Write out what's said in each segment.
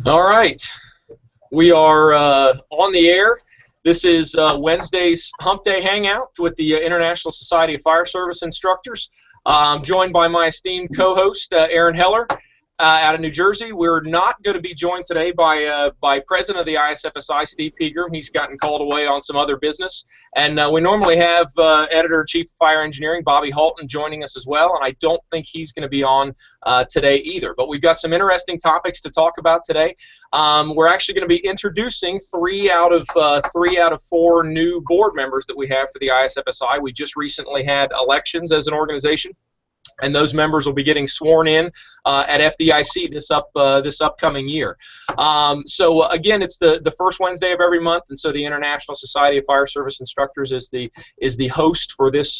All right, we are on the air. This is Wednesday's Hump Day Hangout with the International Society of Fire Service Instructors. I'm joined by my esteemed co-host, Aaron Heller, out of New Jersey. We're not going to be joined today by President of the ISFSI, Steve Pegram. He's gotten called away on some other business. And we normally have Editor-in-Chief of Fire Engineering, Bobby Halton, joining us as well, and I don't think he's going to be on today either. But we've got some interesting topics to talk about today. We're actually going to be introducing three out of 4 new board members that we have for the ISFSI. We just recently had elections as an organization, and those members will be getting sworn in at FDIC this upcoming year. So again, it's the first Wednesday of every month, and so the International Society of Fire Service Instructors is the host for this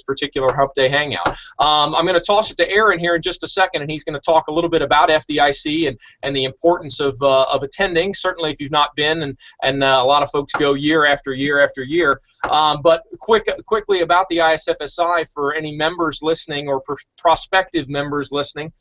particular Hump Day Hangout. I'm going to toss it to Aaron here in just a second, and he's going to talk a little bit about FDIC and the importance of attending. Certainly, if you've not been, and a lot of folks go year after year after year. But quickly about the ISFSI for any members listening or prospective members listening.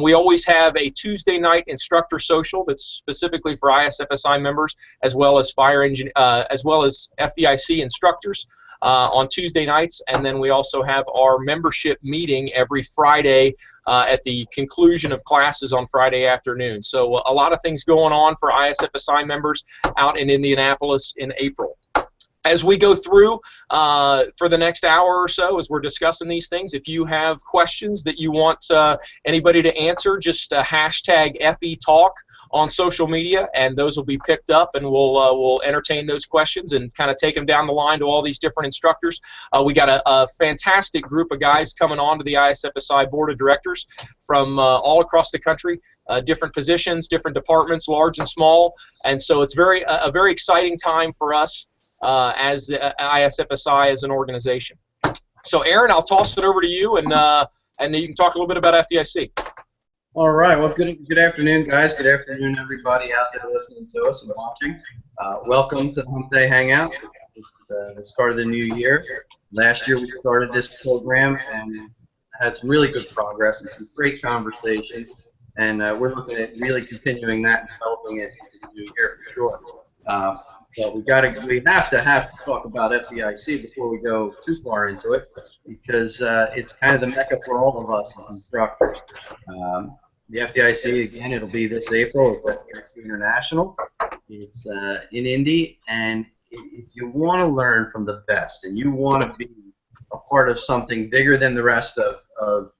We always have a Tuesday night instructor social that's specifically for ISFSI members, as well as FDIC instructors on Tuesday nights, and then we also have our membership meeting every Friday at the conclusion of classes on Friday afternoon. So a lot of things going on for ISFSI members out in Indianapolis in April. As we go through for the next hour or so, as we're discussing these things, if you have questions that you want anybody to answer, just hashtag FETalk on social media, and those will be picked up, and we'll entertain those questions and kind of take them down the line to all these different instructors. We got a fantastic group of guys coming on to the ISFSI Board of Directors from all across the country, different positions, different departments, large and small, and so it's a very exciting time for us as ISFSI as an organization. So Aaron, I'll toss it over to you, and you can talk a little bit about FDIC. All right. Well, good afternoon, guys. Good afternoon, everybody out there listening to us and watching. Welcome to the Hump Day Hangout. It's the start of the new year. Last year we started this program and had some really good progress and some great conversation, and we're looking at really continuing that and developing it into the new year for sure. But we have to talk about FDIC before we go too far into it, because it's kind of the mecca for all of us as instructors. The FDIC, again, it'll be this April. It's FDIC International. It's in Indy, and if you want to learn from the best and you want to be a part of something bigger than the rest of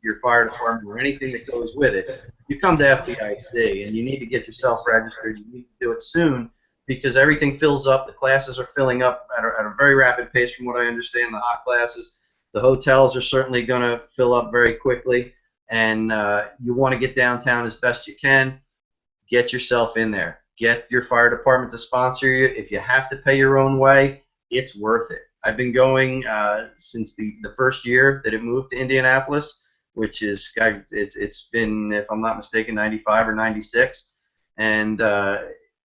your fire department or anything that goes with it, you come to FDIC, and you need to get yourself registered. You need to do it soon, because everything fills up. The classes are filling up at a very rapid pace from what I understand, the hot classes. The hotels are certainly going to fill up very quickly, and you want to get downtown as best you can. Get yourself in there. Get your fire department to sponsor you. If you have to pay your own way, it's worth it. I've been going since the first year that it moved to Indianapolis, which is, it's been, if I'm not mistaken, 95 or 96, and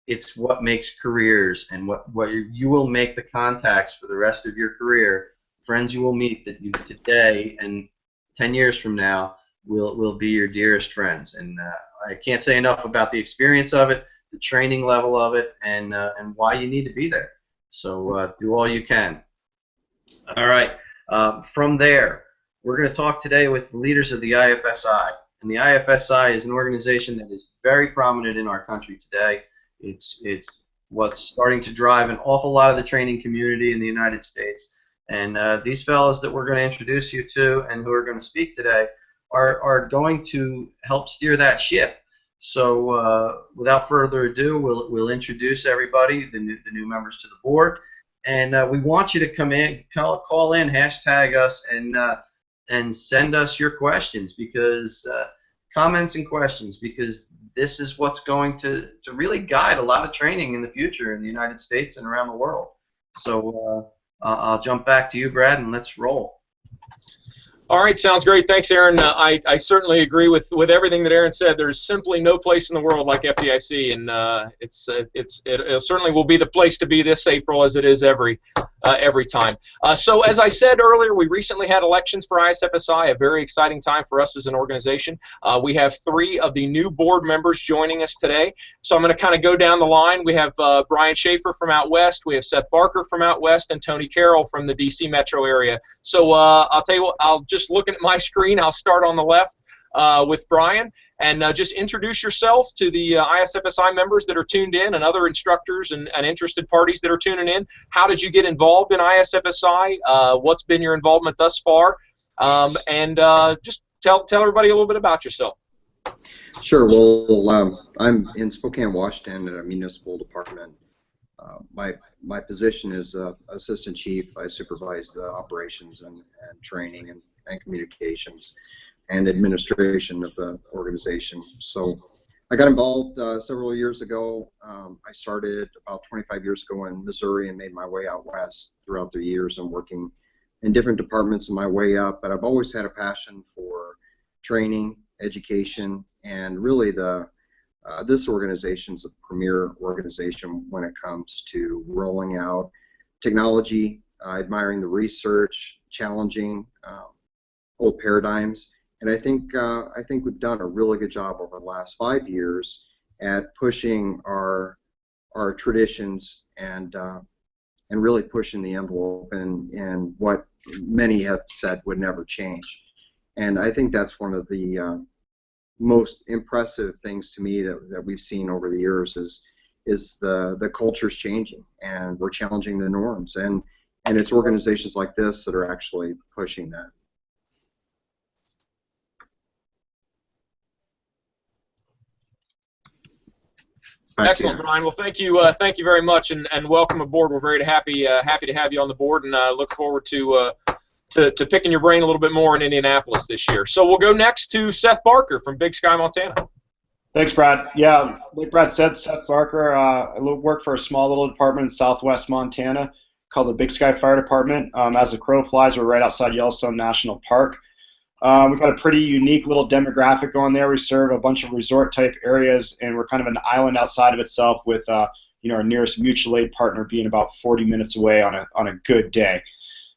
it's what makes careers, and what you will make the contacts for the rest of your career. Friends you will meet that you today and 10 years from now will be your dearest friends. And I can't say enough about the experience of it, the training level of it, and why you need to be there. So do all you can. All right. From there, we're going to talk today with the leaders of the IFSI. And the IFSI is an organization that is very prominent in our country today. It's what's starting to drive an awful lot of the training community in the United States. And these fellows that we're going to introduce you to and who are going to speak today are going to help steer that ship. So without further ado, we'll introduce everybody, the new members to the board. And we want you to come in, call in, hashtag us, and send us your questions, because comments and questions, because this is what's going to really guide a lot of training in the future in the United States and around the world. So I'll jump back to you, Brad, and let's roll. All right, sounds great. Thanks, Aaron. I certainly agree with everything that Aaron said. There's simply no place in the world like FDIC, and it certainly will be the place to be this April as it is every time. So as I said earlier, we recently had elections for ISFSI, a very exciting time for us as an organization. We have 3 of the new board members joining us today. So I'm going to kind of go down the line. We have Brian Schaefer from out west, we have Seth Barker from out west, and Tony Carroll from the DC metro area. So I'll tell you what, just looking at my screen, I'll start on the left with Brian, and just introduce yourself to the ISFSI members that are tuned in and other instructors and interested parties that are tuning in. How did you get involved in ISFSI? What's been your involvement thus far? And just tell everybody a little bit about yourself. Sure. Well, I'm in Spokane, Washington, at a municipal department. My position is assistant chief. I supervise the operations and training and communications and administration of the organization. So I got involved several years ago. I started about 25 years ago in Missouri and made my way out west throughout the years and working in different departments on my way up. But I've always had a passion for training, education, and really this organization is a premier organization when it comes to rolling out technology, admiring the research, challenging old paradigms, and I think we've done a really good job over the last 5 years at pushing our traditions and really pushing the envelope and what many have said would never change. And I think that's one of the most impressive things to me that we've seen over the years is the culture's changing, and we're challenging the norms, and it's organizations like this that are actually pushing that. Excellent, Brian. Well, thank you very much, and welcome aboard. We're very happy to have you on the board, and look forward to picking your brain a little bit more in Indianapolis this year. So we'll go next to Seth Barker from Big Sky, Montana. Thanks, Brad. Yeah, like Brad said, Seth Barker. I work for a small little department in southwest Montana called the Big Sky Fire Department. As the crow flies, we're right outside Yellowstone National Park. We've got a pretty unique little demographic going there. We serve a bunch of resort-type areas, and we're kind of an island outside of itself with our nearest mutual aid partner being about 40 minutes away on a good day.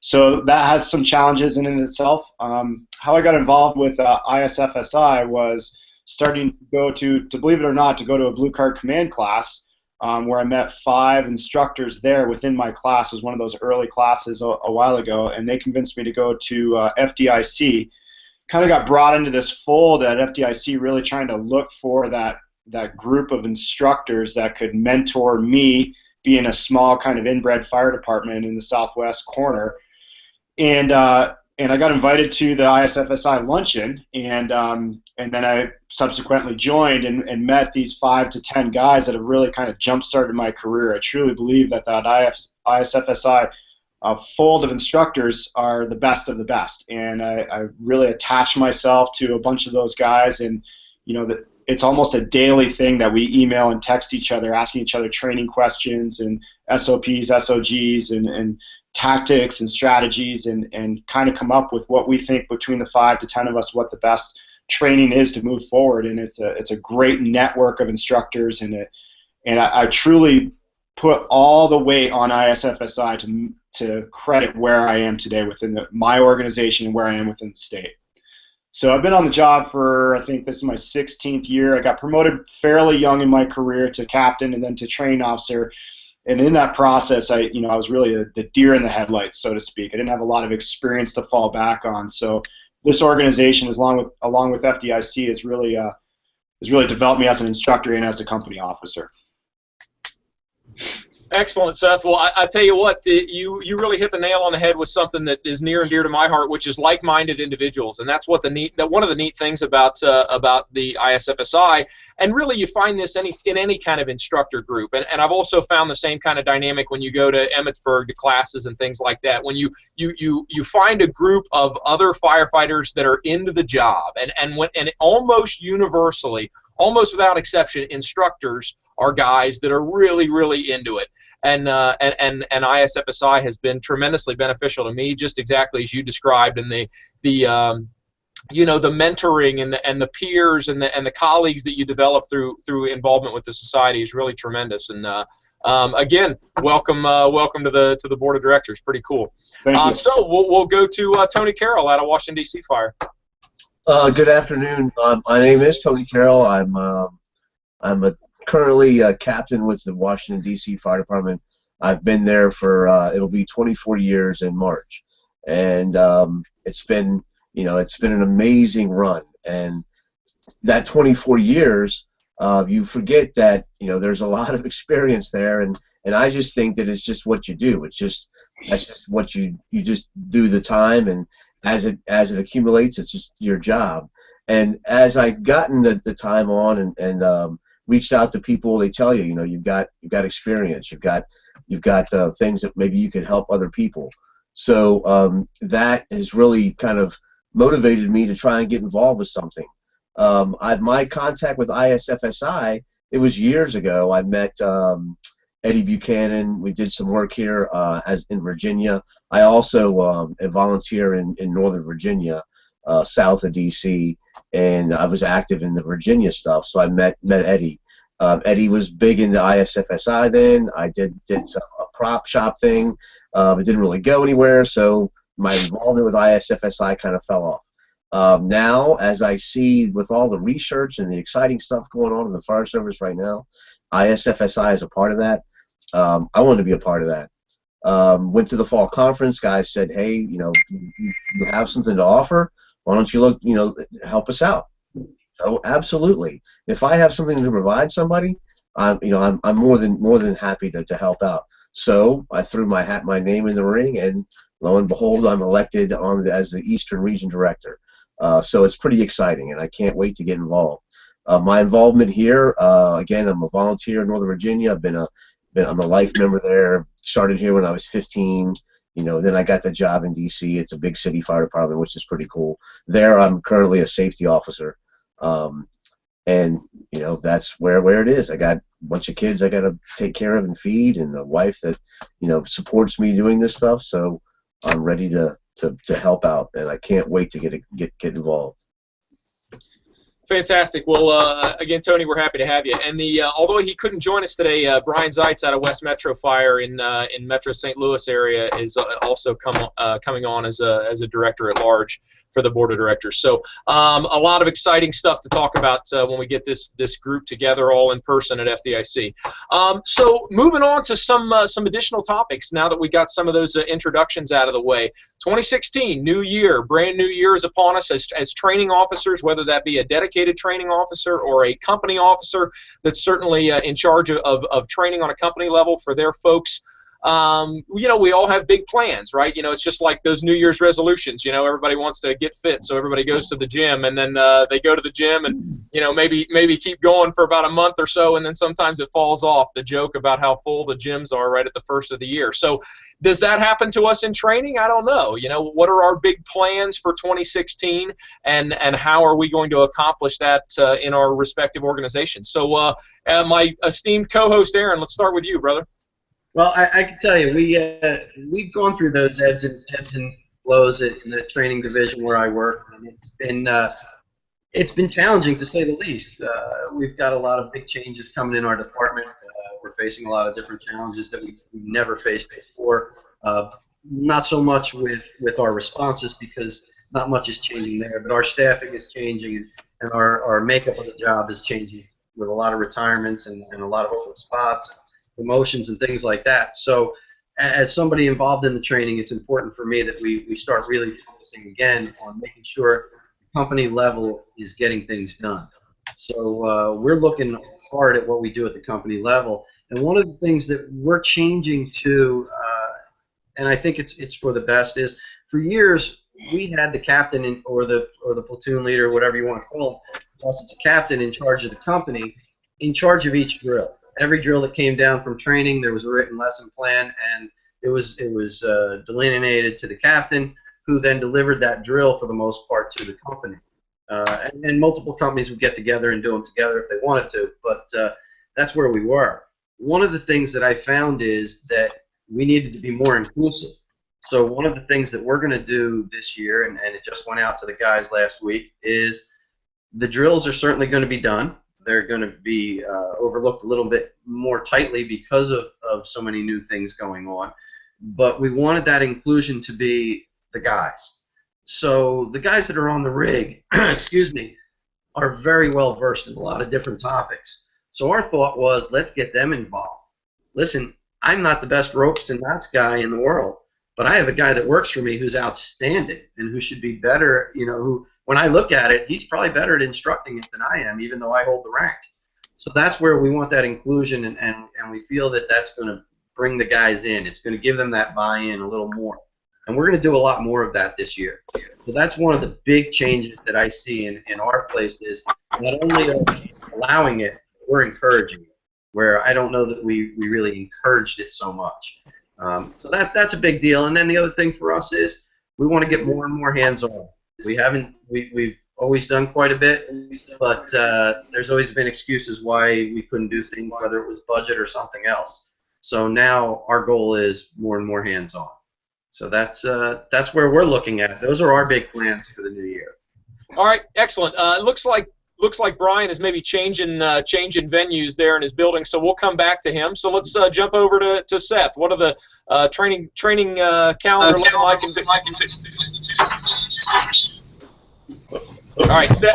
So that has some challenges in itself. How I got involved with ISFSI was starting to go to believe it or not, to go to a Blue Card Command class where I met 5 instructors there within my class. It was one of those early classes a while ago, and they convinced me to go to FDIC. Kind of got brought into this fold at FDIC, really trying to look for that group of instructors that could mentor me, being a small kind of inbred fire department in the southwest corner. And I got invited to the ISFSI luncheon, and then I subsequently joined and met these 5 to 10 guys that have really kind of jump-started my career. I truly believe that ISFSI fold of instructors are the best of the best, and I really attach myself to a bunch of those guys, and that it's almost a daily thing that we email and text each other, asking each other training questions and SOPs, SOGs, and tactics and strategies, and kind of come up with what we think between the 5 to 10 of us what the best training is to move forward. And it's a great network of instructors, and I truly put all the weight on ISFSI to credit where I am today within my organization and where I am within the state. So I've been on the job for, I think this is my 16th year. I got promoted fairly young in my career to captain and then to training officer. And in that process, I was really the deer in the headlights, so to speak. I didn't have a lot of experience to fall back on. So this organization, along with FDIC, has really developed me as an instructor and as a company officer. Excellent, Seth. Well, I tell you what, you really hit the nail on the head with something that is near and dear to my heart, which is like-minded individuals, and that's what one of the neat things about the ISFSI, and really you find this in any kind of instructor group, and I've also found the same kind of dynamic when you go to Emmitsburg to classes and things like that. When you find a group of other firefighters that are into the job, and almost universally, almost without exception, instructors are guys that are really, really into it. And ISFSI has been tremendously beneficial to me, just exactly as you described, in the the mentoring and the peers and the colleagues that you develop through involvement with the society is really tremendous. And again, welcome to the board of directors. Pretty cool. Thank you. So we'll go to Tony Carroll out of Washington D.C. Fire. Good afternoon. My name is Tony Carroll. I'm currently a captain with the Washington D.C. Fire Department. I've been there for it'll be 24 years in March, and it's been an amazing run. And that 24 years, you forget that there's a lot of experience there, and I just think that it's just what you do. That's just what you just do the time, and as it accumulates, it's just your job. And as I've gotten the time on and reached out to people, they tell you, you've got experience, you've got things that maybe you could help other people. So that has really kind of motivated me to try and get involved with something. My contact with ISFSI, it was years ago. I met Eddie Buchanan. We did some work here in Virginia. I also volunteer in Northern Virginia, south of D.C., and I was active in the Virginia stuff. So I met Eddie. Eddie was big into ISFSI then. I did a prop shop thing. It didn't really go anywhere, so my involvement with ISFSI kind of fell off. Now, as I see with all the research and the exciting stuff going on in the fire service right now, ISFSI is a part of that. I wanted to be a part of that. Went to the fall conference. Guys said, "Hey, you have something to offer. Why don't you help us out?" Oh, absolutely. If I have something to provide somebody, I'm more than happy to help out. So I threw my name in the ring, and lo and behold, I'm elected as the Eastern Region Director. So it's pretty exciting, and I can't wait to get involved. My involvement here, again, I'm a volunteer in Northern Virginia. I'm a life member there. Started here when I was 15. Then I got the job in D.C. It's a big city fire department, which is pretty cool. There, I'm currently a safety officer, and that's where it is. I got a bunch of kids I got to take care of and feed, and a wife that supports me doing this stuff. So I'm ready to help out, and I can't wait to get involved. Fantastic. Well, again, Tony, we're happy to have you. And although he couldn't join us today, Brian Zeitz out of West Metro Fire in Metro St. Louis area is also coming on as a director at large for the board of directors. So a lot of exciting stuff to talk about when we get this group together all in person at FDIC. So moving on to some additional topics now that we got some of those introductions out of the way. 2016, new year, brand new year is upon us as training officers, whether that be a dedicated training officer or a company officer that's certainly in charge of training on a company level for their folks. We all have big plans, right? It's just like those New Year's resolutions. Everybody wants to get fit, so everybody goes to the gym, and then they go to the gym and maybe keep going for about a month or so, and then sometimes it falls off. The joke about how full the gyms are right at the first of the year. So does that happen to us in training? I don't know. What are our big plans for 2016, and how are we going to accomplish that in our respective organizations? So my esteemed co-host Aaron, let's start with you, brother. Well, I can tell you, we've gone through those ebbs and flows in the training division where I work, and it's been challenging to say the least. We've got a lot of big changes coming in our department. We're facing a lot of different challenges that we've never faced before. Not so much with our responses, because not much is changing there, but our staffing is changing, and our makeup of the job is changing with a lot of retirements and a lot of open spots, promotions and things like that. So as somebody involved in the training, it's important for me that we start really focusing again on making sure the company level is getting things done. So we're looking hard at what we do at the company level. And one of the things that we're changing to, and I think it's for the best, is for years we had the captain or the platoon leader, whatever you want to call it, plus it's a captain in charge of the company, in charge of each drill. Every drill that came down from training, there was a written lesson plan, and it was delineated to the captain, who then delivered that drill for the most part to the company. And multiple companies would get together and do them together if they wanted to, but that's where we were. One of the things that I found is that we needed to be more inclusive. So one of the things that we're going to do this year, and it just went out to the guys last week, is the drills are certainly going to be done. They're going to be overlooked a little bit more tightly because of so many new things going on. But we wanted that inclusion to be the guys. So the guys that are on the rig, excuse me, are very well versed in a lot of different topics. So our thought was, let's get them involved. Listen, I'm not the best ropes and knots guy in the world, but I have a guy that works for me who's outstanding and who should be better, you know, who, when I look at it, he's probably better at instructing it than I am, even though I hold the rank. So that's where we want that inclusion, and we feel that that's going to bring the guys in. It's going to give them that buy-in a little more. And we're going to do a lot more of that this year. So that's one of the big changes that I see in our place is not only are we allowing it, we're encouraging it, where I don't know that we really encouraged it so much. So that's a big deal. And then the other thing for us is we want to get more and more hands-on. We've always done quite a bit, but there's always been excuses why we couldn't do things, whether it was budget or something else. So now our goal is more and more hands-on. So that's where we're looking at. Those are our big plans for the new year. All right, excellent. Looks like Brian is maybe changing venues there in his building, so we'll come back to him. So let's jump over to Seth. What are the training calendar looking like? All right, Seth,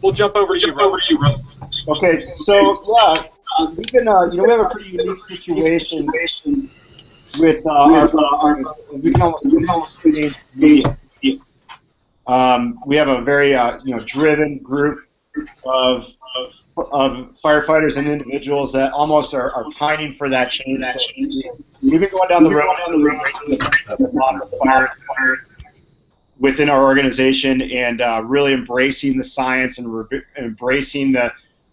we'll jump over to you, bro. Okay, so yeah, we've been we have a pretty unique situation with our we can almost we have a very driven group of firefighters and individuals that almost are pining for that change. We've been going down the road of a lot of fire within our organization and really embracing the science and embracing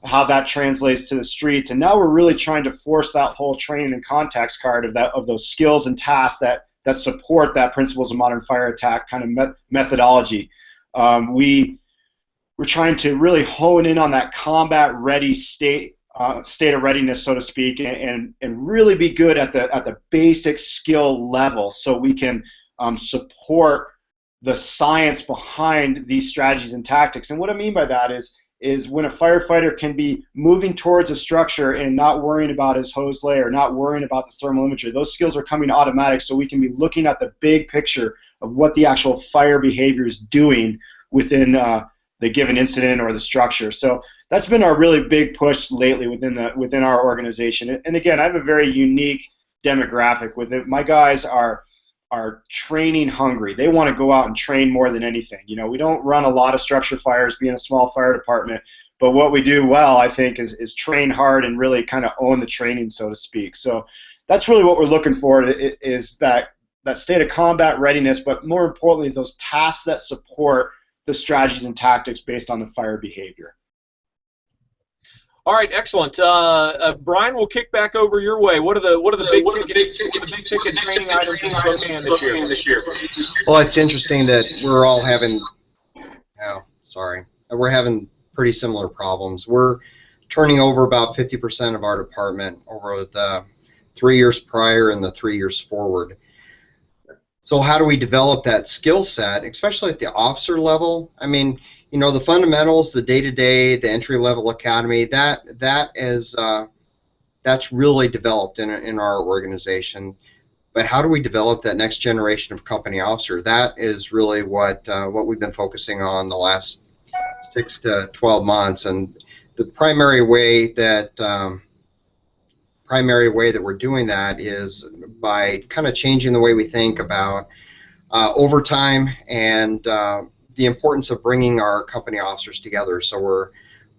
how that translates to the streets. And now we're really trying to force that whole training and context card of those skills and tasks that support that principles of modern fire attack kind of methodology. We're trying to really hone in on that combat-ready state of readiness, so to speak, and really be good at the basic skill level, so we can support the science behind these strategies and tactics. And what I mean by that is when a firefighter can be moving towards a structure and not worrying about his hose lay or not worrying about the thermal imagery. Those skills are coming automatic, so we can be looking at the big picture of what the actual fire behavior is doing within the given incident or the structure. So that's been our really big push lately within our organization. And again, I have a very unique demographic with it. My guys are training hungry. They want to go out and train more than anything. You know, we don't run a lot of structure fires being a small fire department, but what we do well, I think, is train hard and really kind of own the training, so to speak. So that's really what we're looking for, is that state of combat readiness, but more importantly, those tasks that support the strategies and tactics based on the fire behavior. All right, excellent. Brian, we'll kick back over your way. What are the big ticket training items in Spokane this year? Well, it's interesting that we're all having, we're having pretty similar problems. We're turning over about 50% of our department over the 3 years prior and the 3 years forward. So how do we develop that skill set, especially at the officer level? I mean, you know, the fundamentals, the day-to-day, the entry-level academy, that's really developed in our organization. But how do we develop that next generation of company officer? That is really what we've been focusing on the last 6 to 12 months. And the primary way that we're doing that is by kind of changing the way we think about overtime and the importance of bringing our company officers together. So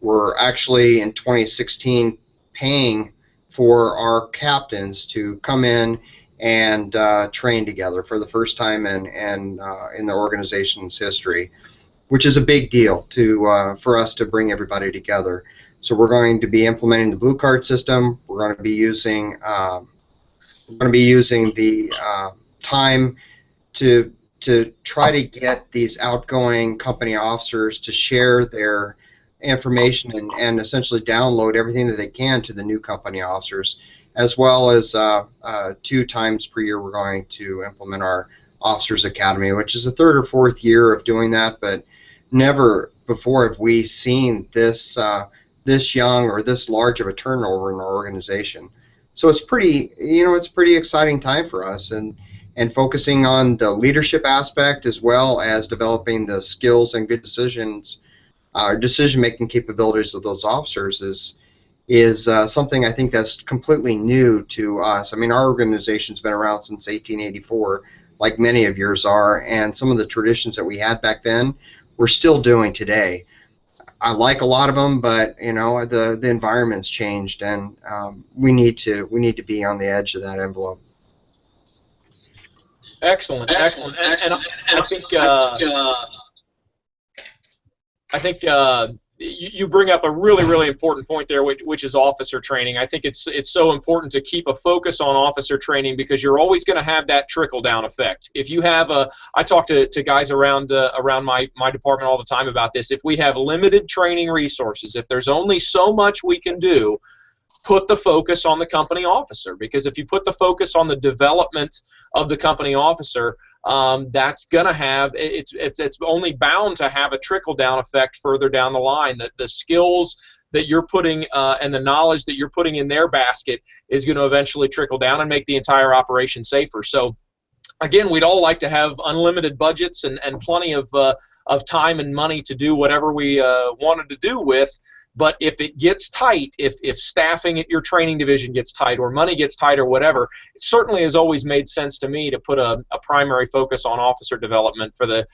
we're actually in 2016 paying for our captains to come in and train together for the first time in the organization's history, which is a big deal for us to bring everybody together. So we're going to be implementing the blue card system. We're going to be using the time to try to get these outgoing company officers to share their information and essentially download everything that they can to the new company officers. as well as 2 times per year we're going to implement our Officers Academy, which is the 3rd or 4th year of doing that, but never before have we seen this this young or this large of a turnover in our organization. So it's pretty, it's a pretty exciting time for us, and focusing on the leadership aspect as well as developing the skills and good decision-making capabilities of those officers is something I think that's completely new to us. I mean, our organization's been around since 1884, like many of yours are, and some of the traditions that we had back then we're still doing today. I like a lot of them, but the environment's changed, and we need to be on the edge of that envelope. Excellent. And I think you bring up a really important point there, which is officer training. I think it's so important to keep a focus on officer training, because you're always going to have that trickle down effect. If you have I talk to guys around my department all the time about this. If we have limited training resources, if there's only so much we can do, put the focus on the company officer, because if you put the focus on the development of the company officer, that's gonna have it's only bound to have a trickle down effect further down the line. That the skills that you're putting and the knowledge that you're putting in their basket is going to eventually trickle down and make the entire operation safer. So again, we'd all like to have unlimited budgets and plenty of time and money to do whatever we wanted to do with. But if it gets tight, if staffing at your training division gets tight, or money gets tight, or whatever, it certainly has always made sense to me to put a primary focus on officer development, for the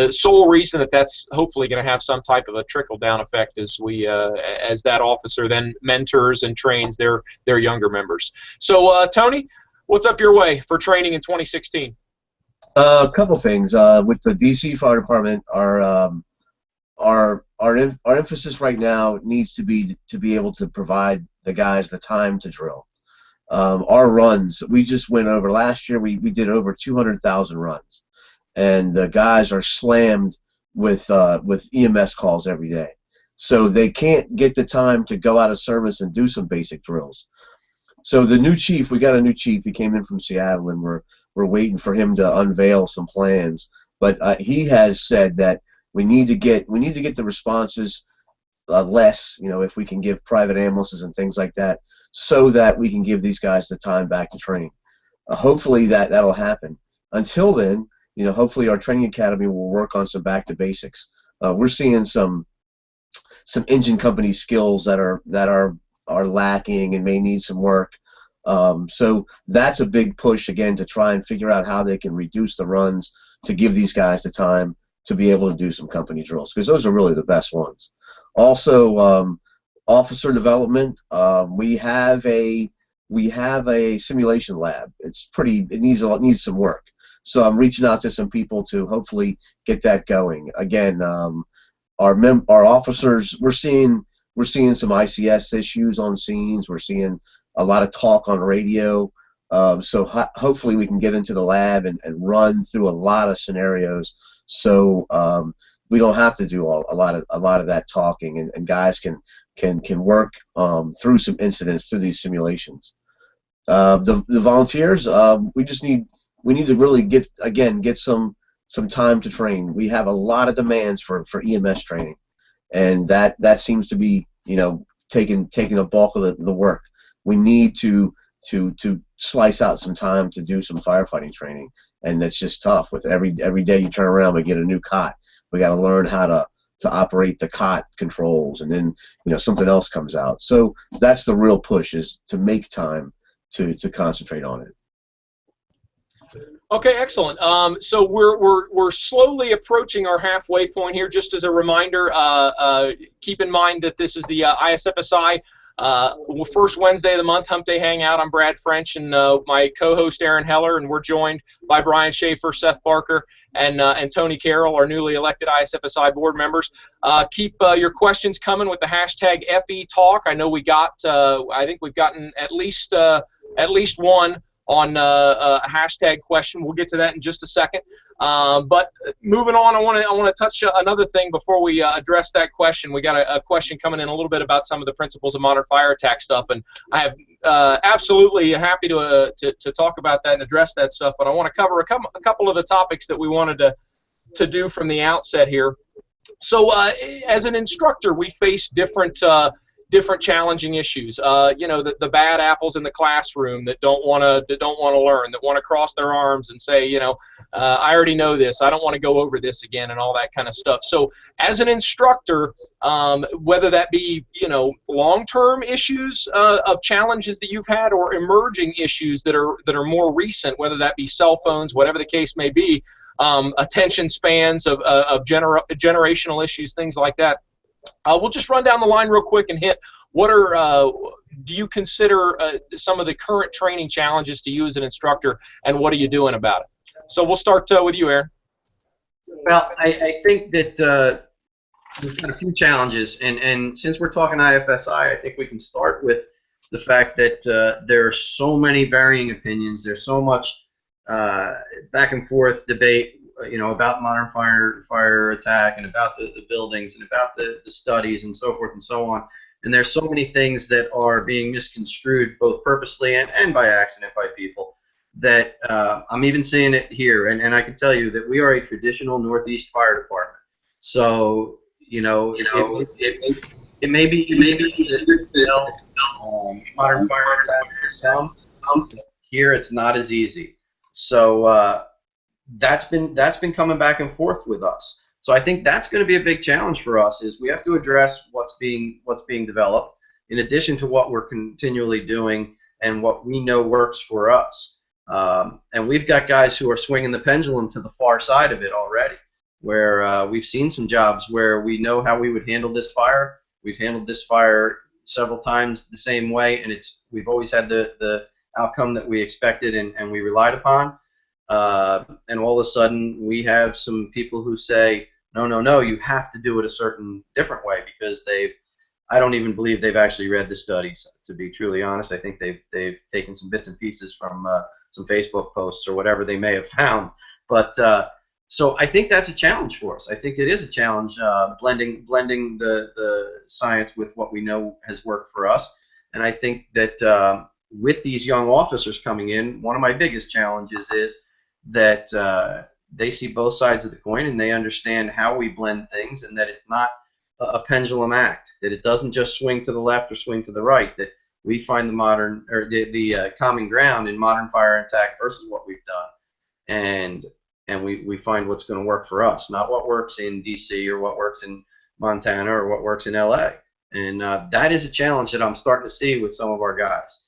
sole reason that that's hopefully going to have some type of a trickle-down effect as as that officer then mentors and trains their younger members. So, Tony, what's up your way for training in 2016? A couple things. With the DC Fire Department, our emphasis right now needs to be able to provide the guys the time to drill. Our runs, we just went over last year. We did over 200,000 runs, and the guys are slammed with EMS calls every day, so they can't get the time to go out of service and do some basic drills. So the new chief, we got a new chief. He came in from Seattle, and we're waiting for him to unveil some plans. But he has said that we need to get the responses less, if we can give private ambulances and things like that, so that we can give these guys the time back to train. Hopefully that'll happen. Until then, hopefully our training academy will work on some back to basics. We're seeing some engine company skills that are lacking and may need some work. So that's a big push again, to try and figure out how they can reduce the runs to give these guys the time to be able to do some company drills, because those are really the best ones. Also, officer development. We have a simulation lab. It needs some work. So I'm reaching out to some people to hopefully get that going. Again, our officers, we're seeing some ICS issues on scenes. We're seeing a lot of talk on radio. So hopefully we can get into the lab and run through a lot of scenarios, so we don't have to do a lot of that talking, and guys can work through some incidents through these simulations. The volunteers, we need to really get some time to train. We have a lot of demands for EMS training, and that seems to be taking a bulk of the work. We need to slice out some time to do some firefighting training, and it's just tough. With every day you turn around, we get a new cot. We got to learn how to operate the cot controls, and then something else comes out. So that's the real push, is to make time to concentrate on it. Okay, excellent. So we're slowly approaching our halfway point here. Just as a reminder, keep in mind that this is the ISFSI first Wednesday of the month, Humpday Hangout. I'm Brad French, and my co-host Aaron Heller, and we're joined by Brian Schaefer, Seth Barker, and Tony Carroll, our newly elected ISFSI board members. Keep your questions coming with the hashtag FE Talk. I know we got, I think we've gotten at least one on a hashtag question. We'll get to that in just a second. But moving on, I want to touch another thing before we address that question. We got a question coming in a little bit about some of the principles of modern fire attack stuff, and I have absolutely happy to talk about that and address that stuff. But I want to cover a couple of the topics that we wanted to do from the outset here. So as an instructor, we face different challenging issues. You know, the bad apples in the classroom that don't want to learn, that want to cross their arms and say, you know, I already know this, I don't want to go over this again, and all that kind of stuff. So as an instructor, whether that be, you know, long-term issues of challenges that you've had, or emerging issues that are more recent, whether that be cell phones, whatever the case may be, attention spans of generational issues, things like that. We'll just run down the line real quick and hit what do you consider some of the current training challenges to you as an instructor, and what are you doing about it? So we'll start with you, Aaron. Well, I think that we've got a few challenges, and since we're talking ISFSI, I think we can start with the fact that there are so many varying opinions. There's so much back and forth debate, you know, about modern fire attack, and about the buildings, and about the studies, and so forth and so on. And there's so many things that are being misconstrued, both purposely and by accident by people, that I'm even seeing it here. And I can tell you that we are a traditional Northeast fire department. So, it may be easier to tell modern fire attack to some. Here it's not as easy. So that's been coming back and forth with us. So I think that's going to be a big challenge for us, is we have to address what's being developed, in addition to what we're continually doing and what we know works for us. And we've got guys who are swinging the pendulum to the far side of it already, where we've seen some jobs where we know how we would handle this fire. We've handled this fire several times the same way, and we've always had the outcome that we expected and we relied upon. And all of a sudden we have some people who say, no, you have to do it a certain different way, because I don't even believe they've actually read the studies, to be truly honest. I think they've taken some bits and pieces from some Facebook posts or whatever they may have found. But so I think that's a challenge for us. I think it is a challenge, blending the science with what we know has worked for us. And I think that with these young officers coming in, one of my biggest challenges is that they see both sides of the coin, and they understand how we blend things, and that it's not a pendulum act, that it doesn't just swing to the left or swing to the right, that we find the common ground in modern fire attack versus what we've done, and we find what's going to work for us, not what works in DC or what works in Montana or what works in LA. And that is a challenge that I'm starting to see with some of our guys.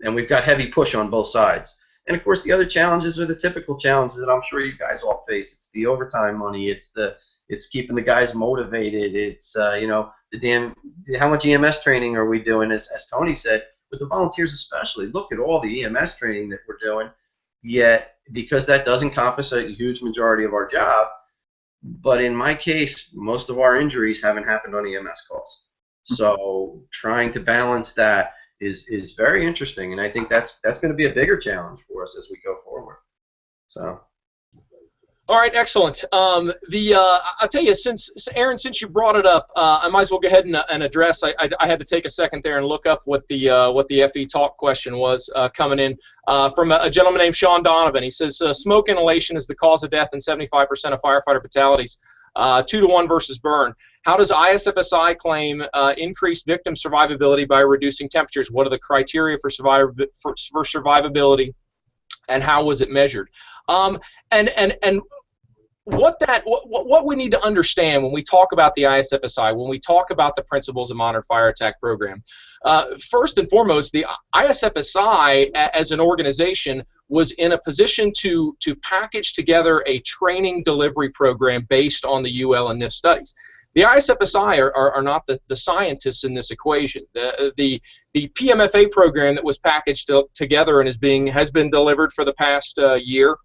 And we've got heavy push on both sides. And of course, the other challenges are the typical challenges that I'm sure you guys all face. It's the overtime money. It's keeping the guys motivated. It's how much EMS training are we doing? As Tony said, with the volunteers especially, look at all the EMS training that we're doing. Yet, because that does encompass a huge majority of our job, but in my case, most of our injuries haven't happened on EMS calls. So trying to balance that is very interesting, and I think that's going to be a bigger challenge for us as we go forward. So. All right, excellent. I'll tell you, Aaron, since you brought it up, I might as well go ahead and address. I had to take a second there and look up what the FE Talk question was coming in from a gentleman named Sean Donovan. He says smoke inhalation is the cause of death in 75% of firefighter fatalities. 2-to-1 versus burn. How does ISFSI claim increased victim survivability by reducing temperatures? What are the criteria for survivability, and how was it measured? And what we need to understand when we talk about the ISFSI, when we talk about the principles of modern fire attack program, first and foremost, the ISFSI as an organization was in a position to package together a training delivery program based on the UL and NIST studies. The ISFSI are not the scientists in this equation. The PMFA program that was packaged together and has been delivered for the past year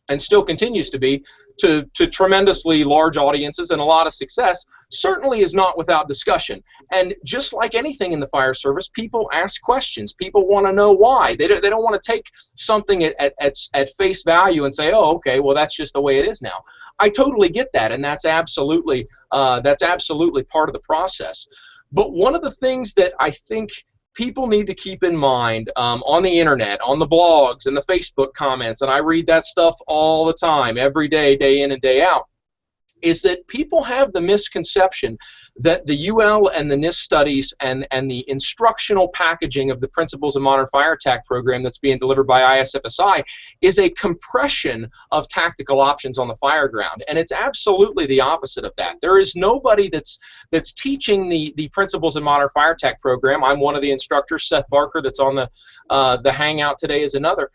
and still continues to be, to tremendously large audiences and a lot of success, certainly is not without discussion. And just like anything in the fire service, people ask questions. People want to know why. They don't want to take something at face value and say, oh, okay, well, that's just the way it is now. I totally get that, and that's absolutely part of the process. But one of the things that I think people need to keep in mind on the internet, on the blogs and the Facebook comments, and I read that stuff all the time, every day, day in and day out, is that people have the misconception that the UL and the NIST studies and the instructional packaging of the Principles of Modern Fire Attack program that's being delivered by ISFSI is a compression of tactical options on the fire ground. And it's absolutely the opposite of that. There is nobody that's teaching the Principles of Modern Fire Attack program. I'm one of the instructors. Seth Barker, that's on the Hangout today, is another.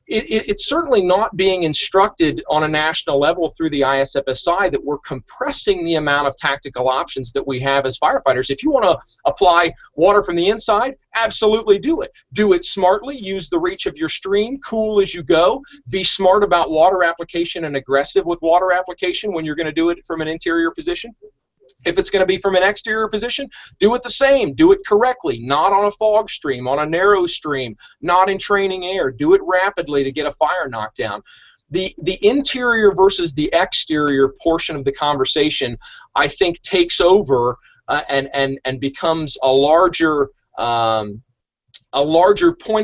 It's certainly not being instructed on a national level through the ISFSI that we're compressing the amount of tactical options that we have as firefighters. If you want to apply water from the inside, absolutely do it. Do it smartly. Use the reach of your stream. Cool as you go. Be smart about water application and aggressive with water application when you're going to do it from an interior position. If it's going to be from an exterior position, do it the same. Do it correctly, not on a fog stream, on a narrow stream, not in training air. Do it rapidly to get a fire knocked down. The interior versus the exterior portion of the conversation, I think, takes over and becomes a larger point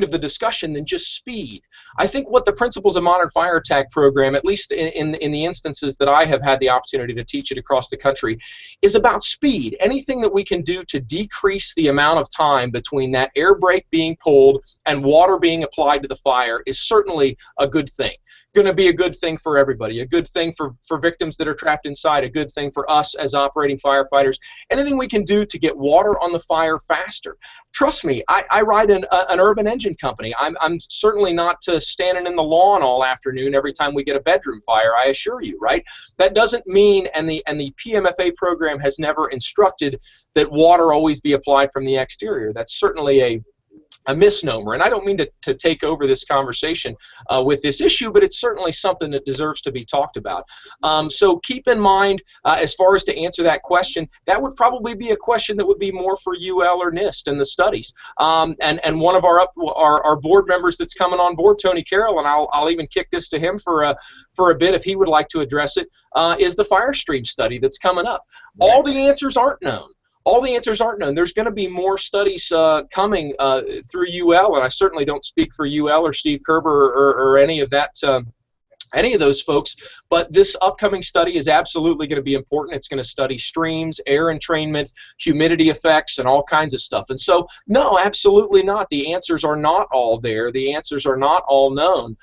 of the discussion than just speed. I think what the Principles of Modern Fire Attack program, at least in the instances that I have had the opportunity to teach it across the country, is about speed. Anything that we can do to decrease the amount of time between that air brake being pulled and water being applied to the fire is certainly a good thing. Going to be a good thing for everybody, a good thing for victims that are trapped inside, a good thing for us as operating firefighters. Anything we can do to get water on the fire faster. Trust me, I ride an urban engine company. I'm certainly not standing in the lawn all afternoon every time we get a bedroom fire, I assure you, right? That doesn't mean, and the PMFA program has never instructed that water always be applied from the exterior. That's certainly a misnomer, and I don't mean to take over this conversation with this issue, but it's certainly something that deserves to be talked about. So keep in mind, as far as to answer that question, that would probably be a question that would be more for UL or NIST and the studies. And one of our board members that's coming on board, Tony Carroll, and I'll even kick this to him for a bit if he would like to address it, is the fire stream study that's coming up. All the answers aren't known. All the answers aren't known. There's going to be more studies coming through UL, and I certainly don't speak for UL or Steve Kerber or any of that, any of those folks. But this upcoming study is absolutely going to be important. It's going to study streams, air entrainment, humidity effects, and all kinds of stuff. And so, no, absolutely not. The answers are not all there. The answers are not all known.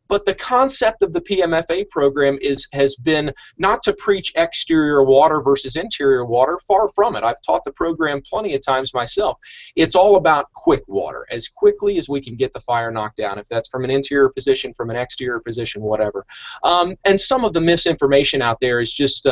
But the concept of the PMFA program has been not to preach exterior water versus interior water. Far from it. I've taught the program plenty of times myself. It's all about quick water, as quickly as we can get the fire knocked down, if that's from an interior position, from an exterior position, whatever. And some of the misinformation out there is just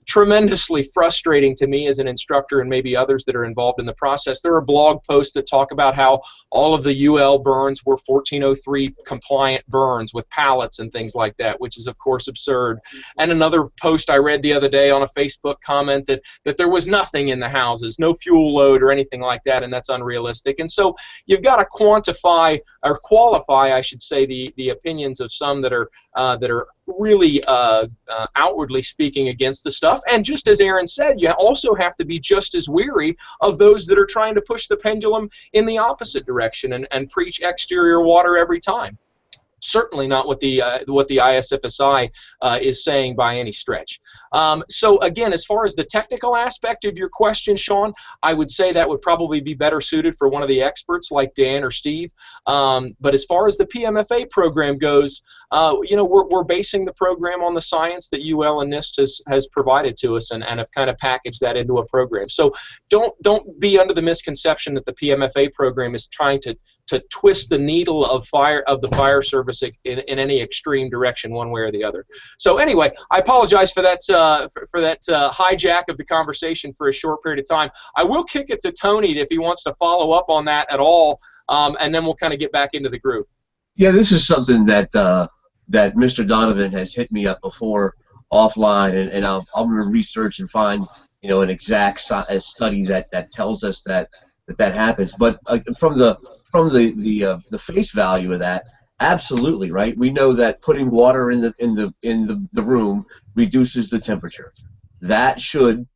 tremendously frustrating to me as an instructor and maybe others that are involved in the process. There are blog posts that talk about how all of the UL burns were 1403 compliant burns with pallets and things like that, which is of course absurd. And another post I read the other day on a Facebook comment that there was nothing in the houses, no fuel load or anything like that, and that's unrealistic. And so you've got to quantify or qualify, I should say, the opinions of some that are really outwardly speaking against the stuff. And just as Aaron said, you also have to be just as weary of those that are trying to push the pendulum in the opposite direction and preach exterior water every time. Certainly not what the ISFSI is saying by any stretch. So again, as far as the technical aspect of your question, Sean, I would say that would probably be better suited for one of the experts like Dan or Steve. But as far as the PMFA program goes, you know, we're basing the program on the science that UL and NIST has provided to us and have kind of packaged that into a program. So don't be under the misconception that the PMFA program is trying to twist the needle of the fire service in any extreme direction, one way or the other. So anyway, I apologize for that hijack of the conversation for a short period of time. I will kick it to Tony if he wants to follow up on that at all, and then we'll kind of get back into the groove. Yeah, this is something that that Mr. Donovan has hit me up before offline, and I'm going to research and find, you know, an exact study that tells us that happens. But from the face value of that, absolutely, right? We know that putting water in the room reduces the temperature. That should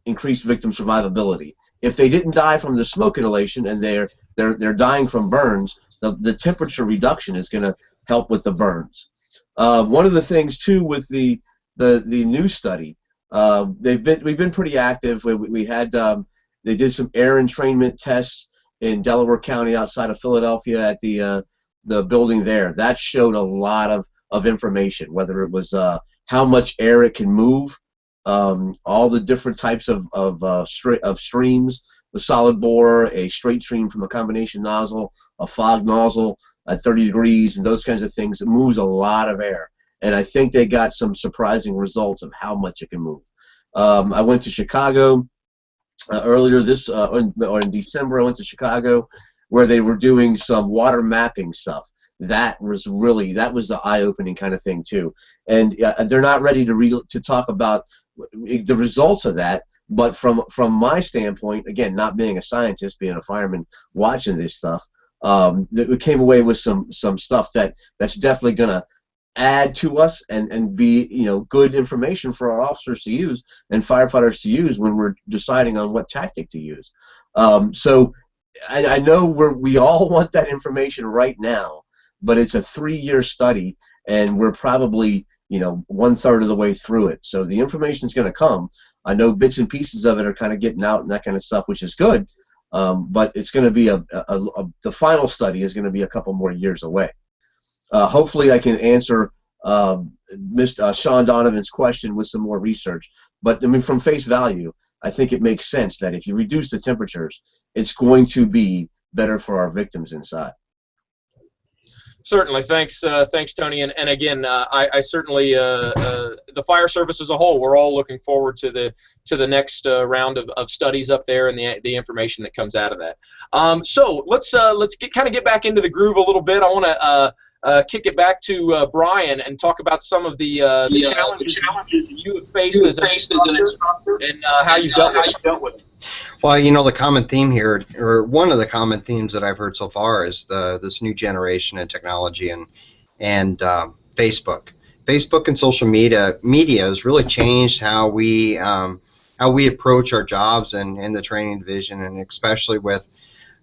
increase victim survivability. If they didn't die from the smoke inhalation and they're dying from burns, the temperature reduction is going to help with the burns. One of the things too with the new study, we've been pretty active. We had they did some air entrainment tests in Delaware County outside of Philadelphia at the building there. That showed a lot of information, whether it was how much air it can move, all the different types of streams, the solid bore, a straight stream from a combination nozzle, a fog nozzle at 30 degrees, and those kinds of things. It moves a lot of air, and I think they got some surprising results of how much it can move. I went to Chicago earlier or in December. I went to Chicago where they were doing some water mapping stuff. That was the eye-opening kind of thing too. And they're not ready to talk about the results of that. But from my standpoint, again, not being a scientist, being a fireman, watching this stuff, we came away with some stuff that's definitely going to add to us and be, you know, good information for our officers to use and firefighters to use when we're deciding on what tactic to use. So I know we all want that information right now, but it's a 3-year study, and we're probably, you know, 1/3 of the way through it. So the information's going to come. I know bits and pieces of it are kind of getting out and that kind of stuff, which is good, but it's going to be the final study is going to be a couple more years away. Hopefully I can answer Mr. Sean Donovan's question with some more research. But I mean, from face value, I think it makes sense that if you reduce the temperatures, it's going to be better for our victims inside. Certainly, thanks, Tony. And again, I certainly the fire service as a whole, we're all looking forward to the next round of studies up there and the information that comes out of that. So let's kind of get back into the groove a little bit. I want to kick it back to Brian and talk about some of the challenges you have faced as an instructor and how you dealt with them. Well, you know, the common theme here, or one of the common themes that I've heard so far, is this new generation in technology and Facebook. Facebook and social media has really changed how we approach our jobs and in the training division, and especially with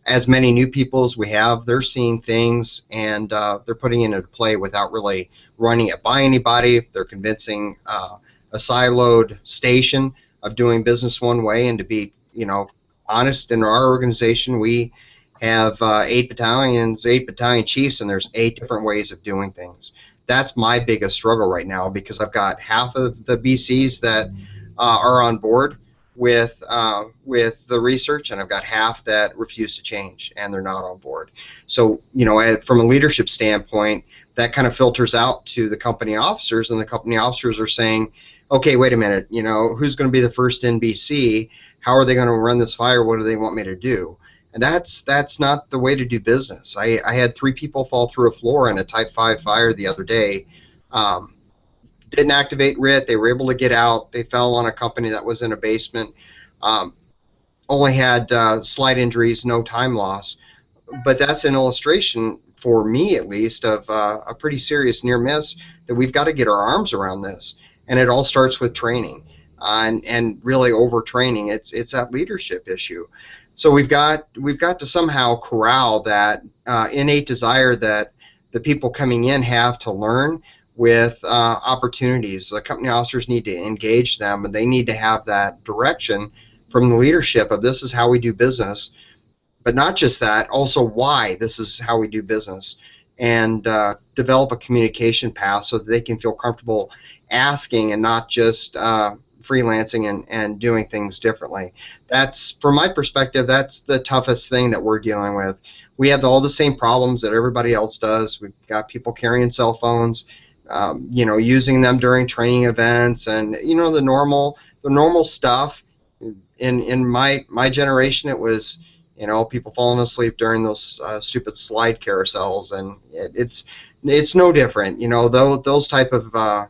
as many new people as we have, they're seeing things and they're putting it into play without really running it by anybody. They're convincing a siloed station of doing business one way, and to be, you know, honest, in our organization we have 8 battalions, 8 battalion chiefs, and there's 8 different ways of doing things. That's my biggest struggle right now, because I've got half of the BCs that are on board with the research, and I've got half that refuse to change and they're not on board. So, you know, from a leadership standpoint, that kind of filters out to the company officers, and the company officers are saying, okay, wait a minute, you know, who's going to be the first in BC? How are they going to run this fire? What do they want me to do? And that's not the way to do business. I had 3 people fall through a floor in a Type 5 fire the other day. Didn't activate RIT. They were able to get out. They fell on a company that was in a basement. Only had slight injuries, no time loss. But that's an illustration, for me at least, of a pretty serious near miss, that we've got to get our arms around this. And it all starts with training, and really overtraining. It's that leadership issue. So we've got to somehow corral that innate desire that the people coming in have to learn, with opportunities. The company officers need to engage them, and they need to have that direction from the leadership of this is how we do business, but not just that, also why this is how we do business, and develop a communication path so that they can feel comfortable asking and not just freelancing and doing things differently. That's, from my perspective, that's the toughest thing that we're dealing with. We have all the same problems that everybody else does. We've got people carrying cell phones, you know, using them during training events, and you know, the normal stuff. In my generation, it was, you know, people falling asleep during those stupid slide carousels, and it's it's no different. You know, those type of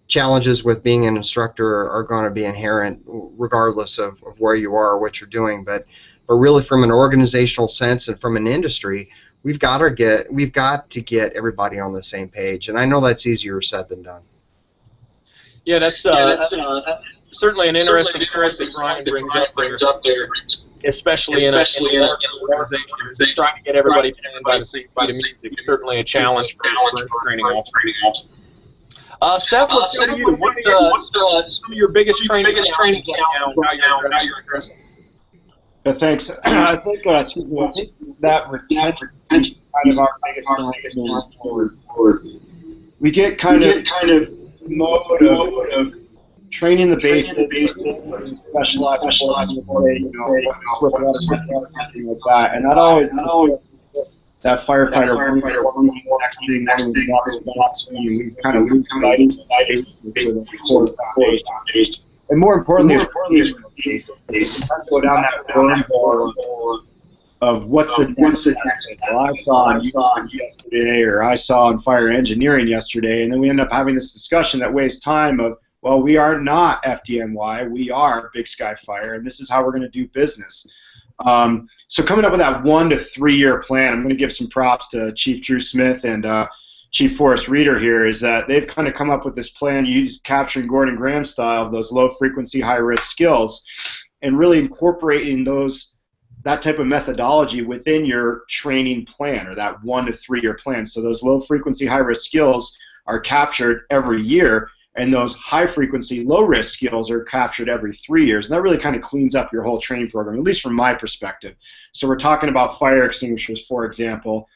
challenges with being an instructor are going to be inherent regardless of where you are or what you're doing. But really, from an organizational sense and from an industry, we've got to get everybody on the same page. And I know that's easier said than done. Yeah, that's certainly an interesting point that Brian brings up there, especially in a large organization. Trying to get everybody trained by the same speed of music is certainly a challenge for training officers. Seth, let's go to you. What's some of your biggest training challenges right now you're addressing? Thanks. I think that retention is kind of our biggest challenge moving forward. We get kind of mode of training the basics, specialized, something like that, and not always that firefighter next thing we kind of lose sight of the foundation. And more importantly, go down that wormhole of what's the next thing. Well, I saw on yesterday, or I saw on fire engineering yesterday, and then we end up having this discussion that wastes time of, well, we are not FDNY, we are Big Sky Fire, and this is how we're going to do business. So coming up with that 1 to 3 year plan, I'm going to give some props to Chief Drew Smith and Chief Forrest Reeder here, is that they've kind of come up with this plan capturing Gordon Graham style of those low frequency, high risk skills, and really incorporating that type of methodology within your training plan, or that 1 to 3 year plan. So those low frequency, high risk skills are captured every year, and those high frequency, low risk skills are captured every 3 years. And that really kind of cleans up your whole training program, at least from my perspective. So we're talking about fire extinguishers, for example,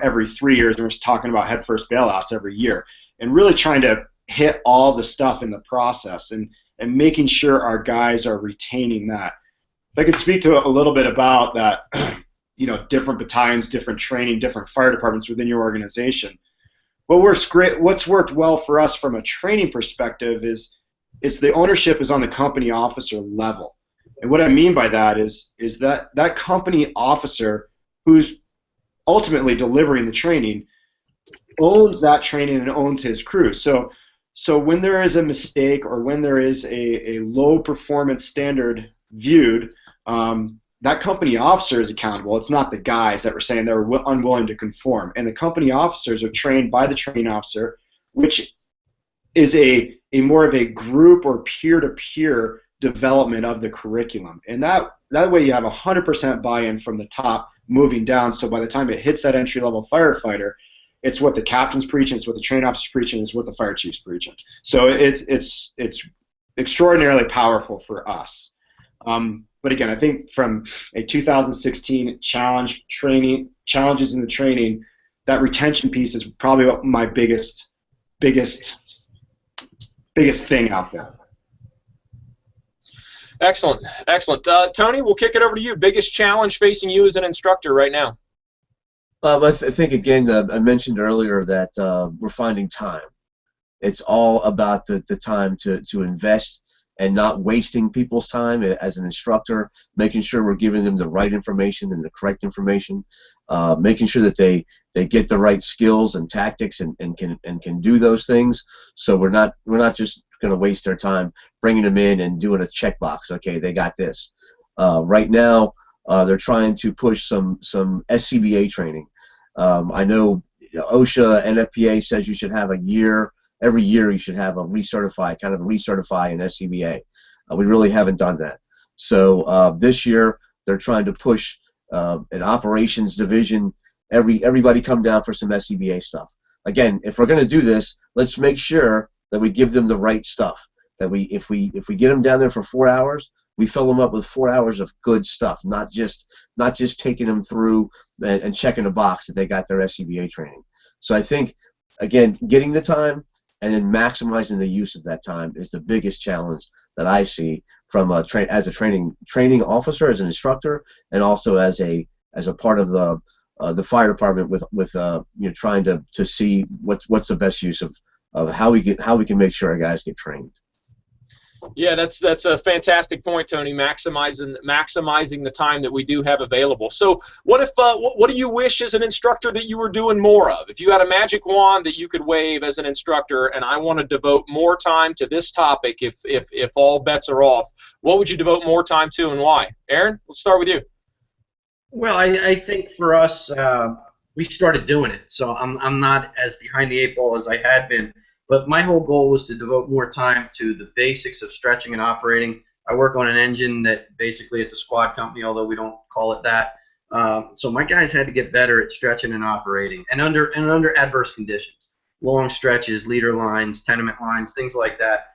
every 3 years, and we're talking about head first bailouts every year, and really trying to hit all the stuff in the process and making sure our guys are retaining that. If I could speak to a little bit about that, different battalions, different training, different fire departments within your organization. What works great, what's worked well for us from a training perspective is the ownership is on the company officer level. And what I mean by that is that company officer who's ultimately delivering the training owns that training and owns his crew. So when there is a mistake or when there is a low performance standard viewed, that company officer is accountable. It's not the guys that were saying they were unwilling to conform. And the company officers are trained by the training officer, which is a more of a group or peer-to-peer development of the curriculum. And that way you have 100% buy-in from the top moving down, so by the time it hits that entry-level firefighter, it's what the captain's preaching, it's what the training officer's preaching, it's what the fire chief's preaching. So it's extraordinarily powerful for us. But again, I think from a 2016 challenges in the training, that retention piece is probably my biggest thing out there. Excellent. Tony, we'll kick it over to you. Biggest challenge facing you as an instructor right now? I think, again, I mentioned earlier that we're finding time. It's all about the time to invest and not wasting people's time as an instructor, making sure we're giving them the right information and the correct information, making sure that they get the right skills and tactics and can do those things. So we're not just going to waste their time bringing them in and doing a checkbox. Okay, they got this. Right now, they're trying to push some SCBA training. I know OSHA, NFPA says you should have every year you should have a recertify in SCBA. We really haven't done that. So this year they're trying to push an operations division. Everybody come down for some SCBA stuff. Again, if we're going to do this, let's make sure that we give them the right stuff. That if we get them down there for 4 hours, we fill them up with 4 hours of good stuff, not just taking them through and checking a box that they got their SCBA training. So I think, again, getting the time and then maximizing the use of that time is the biggest challenge that I see from as a training officer, as an instructor, and also as a part of the fire department with trying to see what's the best use of how we can make sure our guys get trained. Yeah, that's a fantastic point, Tony. Maximizing the time that we do have available. So, what if what do you wish as an instructor that you were doing more of? If you had a magic wand that you could wave as an instructor, and I want to devote more time to this topic, if all bets are off, what would you devote more time to, and why? Aaron, let's start with you. Well, I think for us, we started doing it, so I'm not as behind the eight ball as I had been. But my whole goal was to devote more time to the basics of stretching and operating. I work on an engine that basically it's a squad company, although we don't call it that. So my guys had to get better at stretching and operating, and under adverse conditions, long stretches, leader lines, tenement lines, things like that.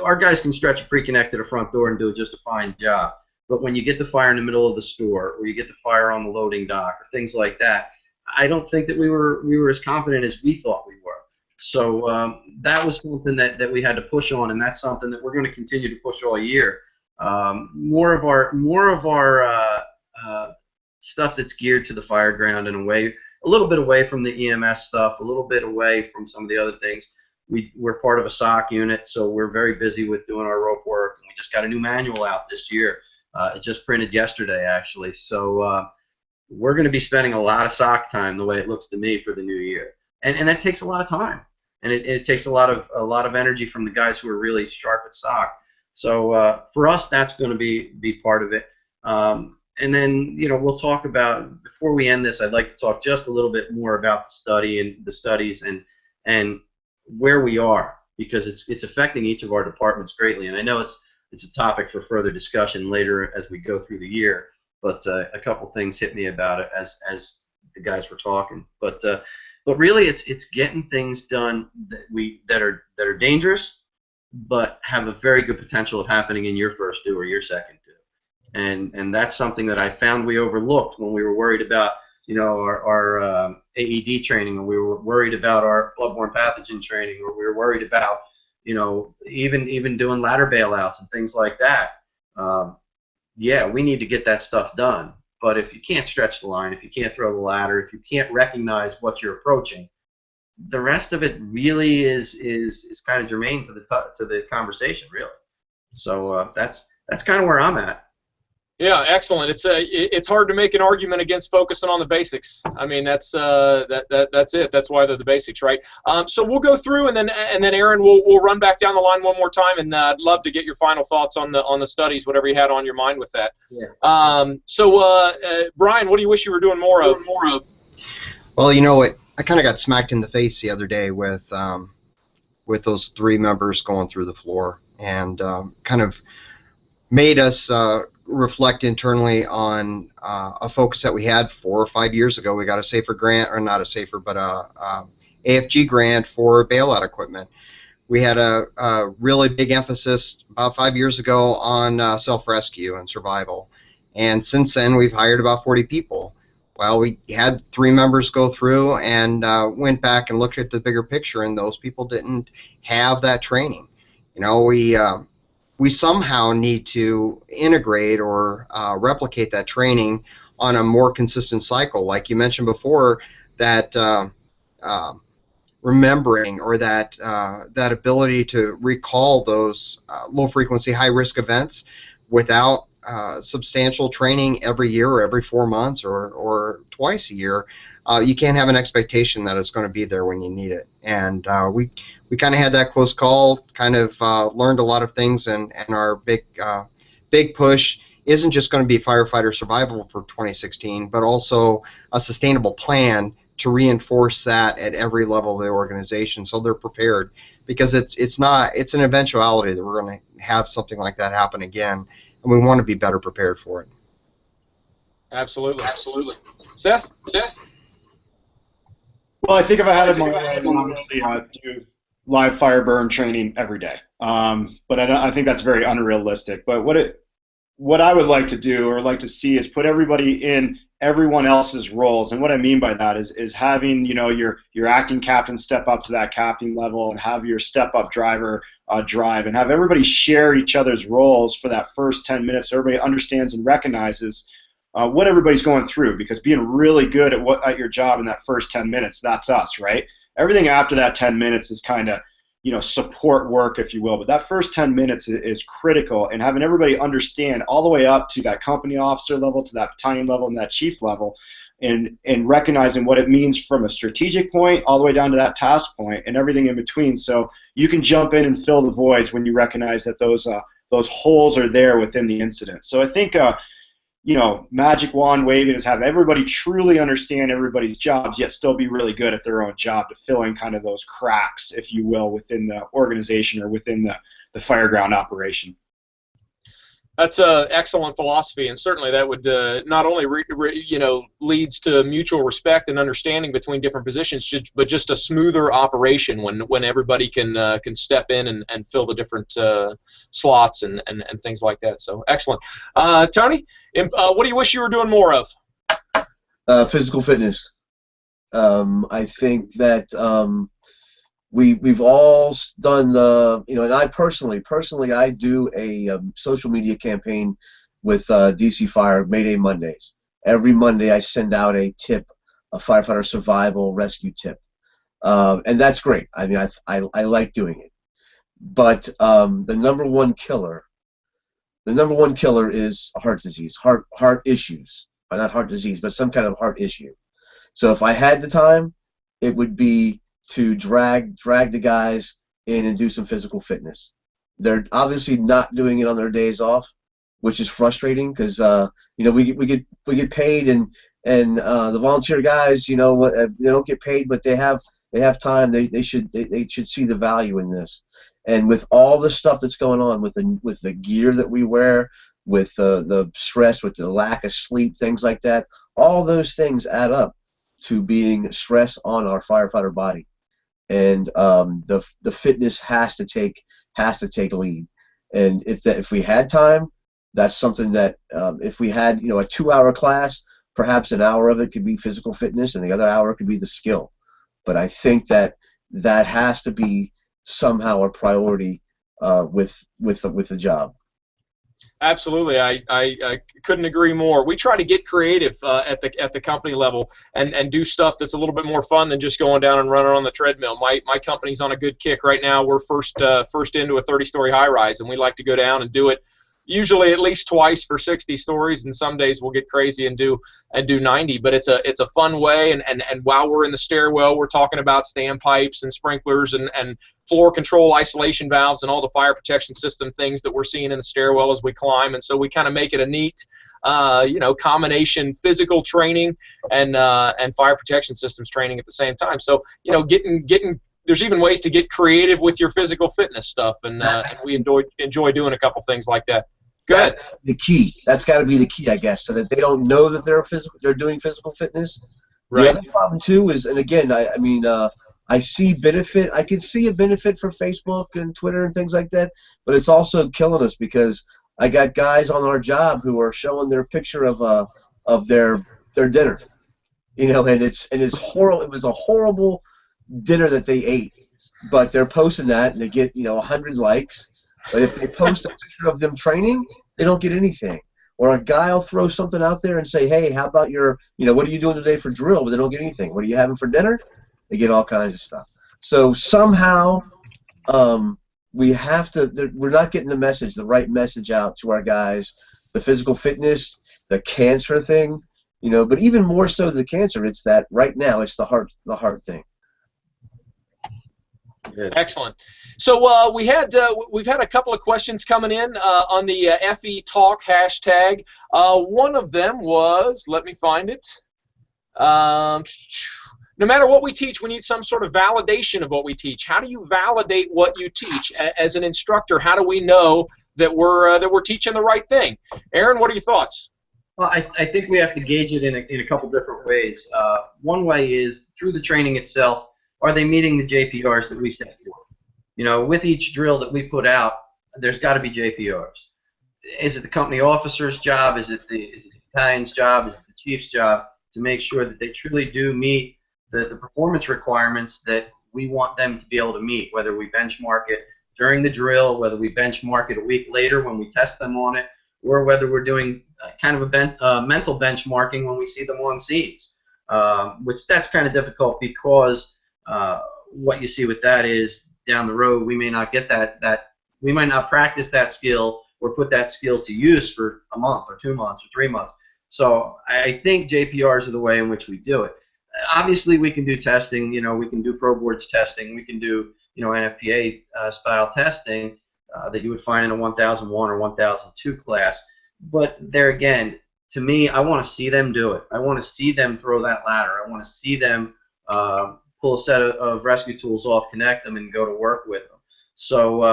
Our guys can stretch a pre-connect to the front door and do just a fine job. But when you get the fire in the middle of the store, or you get the fire on the loading dock, or things like that, I don't think that we were as confident as we thought we were. So that was something that we had to push on, and that's something that we're going to continue to push all year. More of our stuff that's geared to the fire ground and a little bit away from the EMS stuff, a little bit away from some of the other things. We're part of a SOC unit, so we're very busy with doing our rope work. We just got a new manual out this year. It just printed yesterday, actually. So we're going to be spending a lot of SOC time, the way it looks to me, for the new year, and that takes a lot of time, and it takes a lot of energy from the guys who are really sharp at SOC. So for us, that's going to be part of it. And then we'll talk about, before we end this, I'd like to talk just a little bit more about the study and the studies and where we are, because it's affecting each of our departments greatly. And I know it's a topic for further discussion later as we go through the year. But a couple things hit me about it as the guys were talking. But really, it's getting things done that are dangerous, but have a very good potential of happening in your first do or your second do. And that's something that I found we overlooked when we were worried about our AED training, or we were worried about our bloodborne pathogen training, or we were worried about even doing ladder bailouts and things like that. Yeah, we need to get that stuff done. But if you can't stretch the line, if you can't throw the ladder, if you can't recognize what you're approaching, the rest of it really is kind of germane to the conversation, really. So that's kind of where I'm at. Yeah, excellent. It's hard to make an argument against focusing on the basics. I mean, that's it. That's why they're the basics, right? So we'll go through, and then Aaron, we'll run back down the line one more time, and I'd love to get your final thoughts on the studies, whatever you had on your mind with that. Yeah. So Brian, what do you wish you were doing more of? Well, you know what? I kind of got smacked in the face the other day with those three members going through the floor, and kind of made us reflect internally on a focus that we had 4 or 5 years ago. We got a Schaefer grant, or not a Schaefer, but a AFG grant for bailout equipment. We had a really big emphasis about 5 years ago on self-rescue and survival, and since then we've hired about 40 people. Well, we had 3 members go through and went back and looked at the bigger picture, and those people didn't have that training. We somehow need to integrate or replicate that training on a more consistent cycle. Like you mentioned before, that remembering, or that ability to recall those low-frequency, high-risk events without substantial training every year or every 4 months or twice a year, you can't have an expectation that it's going to be there when you need it. And we kind of had that close call, kind of learned a lot of things, and our big push isn't just going to be firefighter survival for 2016, but also a sustainable plan to reinforce that at every level of the organization, so they're prepared, because it's an eventuality that we're going to have something like that happen again, and we want to be better prepared for it. Absolutely. Seth? Well, I think if I had it my way, I'd obviously do live fire burn training every day. But I think that's very unrealistic. But what I would like to do, or like to see, is put everybody in everyone else's roles. And what I mean by that is having your acting captain step up to that captain level, and have your step up driver drive, and have everybody share each other's roles for that first 10 minutes so everybody understands and recognizes what everybody's going through. Because being really good at your job in that first 10 minutes, that's us, right? Everything after that 10 minutes is kind of support work, if you will. But that first 10 minutes is critical, and having everybody understand all the way up to that company officer level, to that battalion level, and that chief level, and recognizing what it means from a strategic point all the way down to that task point and everything in between. So you can jump in and fill the voids when you recognize that those holes are there within the incident. So I think magic wand waving is having everybody truly understand everybody's jobs, yet still be really good at their own job to fill in kind of those cracks, if you will, within the organization or within the fireground operation. That's an excellent philosophy, and certainly that would not only leads to mutual respect and understanding between different positions, but just a smoother operation when everybody can step in and fill the different slots and things like that. So excellent, Tony. What do you wish you were doing more of? Physical fitness. I think that we've all done the, and I personally I do a social media campaign with DC Fire Mayday Mondays. Every Monday I send out a tip, a firefighter survival rescue tip, and that's great. I mean, I like doing it. But the number one killer is heart disease, heart issues, not heart disease, but some kind of heart issue. So if I had the time, it would be to drag the guys in and do some physical fitness. They're obviously not doing it on their days off, which is frustrating because we get paid and the volunteer guys, they don't get paid, but they have time. They should see the value in this. And with all the stuff that's going on with the gear that we wear, with the stress, with the lack of sleep, things like that, all those things add up to being stress on our firefighter body. And the fitness has to take lead. And if we had time, that's something that if we had a 2-hour class, perhaps an hour of it could be physical fitness and the other hour could be the skill. But I think that has to be somehow a priority with the job. Absolutely, I couldn't agree more. We try to get creative at the company level and do stuff that's a little bit more fun than just going down and running on the treadmill. My company's on a good kick right now. We're first into a 30-story high-rise, and we like to go down and do it usually at least twice for 60 stories, and some days we'll get crazy and do 90. But it's a fun way, and while we're in the stairwell, we're talking about standpipes and sprinklers and floor control isolation valves and all the fire protection system things that we're seeing in the stairwell as we climb. And so we kind of make it a neat combination physical training and fire protection systems training at the same time. So getting there's even ways to get creative with your physical fitness stuff, and we enjoy doing a couple things like that. Go ahead. The key. That's got to be the key, I guess, so that they don't know that they're doing physical fitness. Right. The other problem too is, and again, I see benefit. I can see a benefit for Facebook and Twitter and things like that, but it's also killing us because I got guys on our job who are showing their picture of their dinner, and it's horrible. It was a horrible dinner that they ate, but they're posting that and they get 100 likes. But if they post a picture of them training, they don't get anything. Or a guy will throw something out there and say, hey, how about your, what are you doing today for drill? But they don't get anything. What are you having for dinner? They get all kinds of stuff. So somehow we have to, we're not getting the right message out to our guys. The physical fitness, the cancer thing, but even more so the cancer, it's that right now it's the heart thing. Good. Excellent. So we've had a couple of questions coming in on the FE Talk hashtag. One of them was, let me find it. No matter what we teach, we need some sort of validation of what we teach. How do you validate what you teach as an instructor? How do we know that we're teaching the right thing? Aaron, what are your thoughts? Well, I think we have to gauge it in a couple different ways. One way is through the training itself. Are they meeting the JPRs that we set forth? With each drill that we put out, there's got to be JPRs. Is it the company officer's job? Is it the battalion's job? Is it the chief's job to make sure that they truly do meet the performance requirements that we want them to be able to meet, whether we benchmark it during the drill, whether we benchmark it a week later when we test them on it, or whether we're doing kind of a mental benchmarking when we see them on scenes, which that's kind of difficult because what you see with that is down the road we may not get we might not practice that skill or put that skill to use for a month or 2 months or 3 months. So I think JPRs are the way in which we do it. Obviously, we can do testing. We can do pro boards testing. We can do NFPA style testing that you would find in a 1001 or 1002 class. But there again, to me, I want to see them do it. I want to see them throw that ladder. I want to see them pull a set of rescue tools off, connect them, and go to work with them. So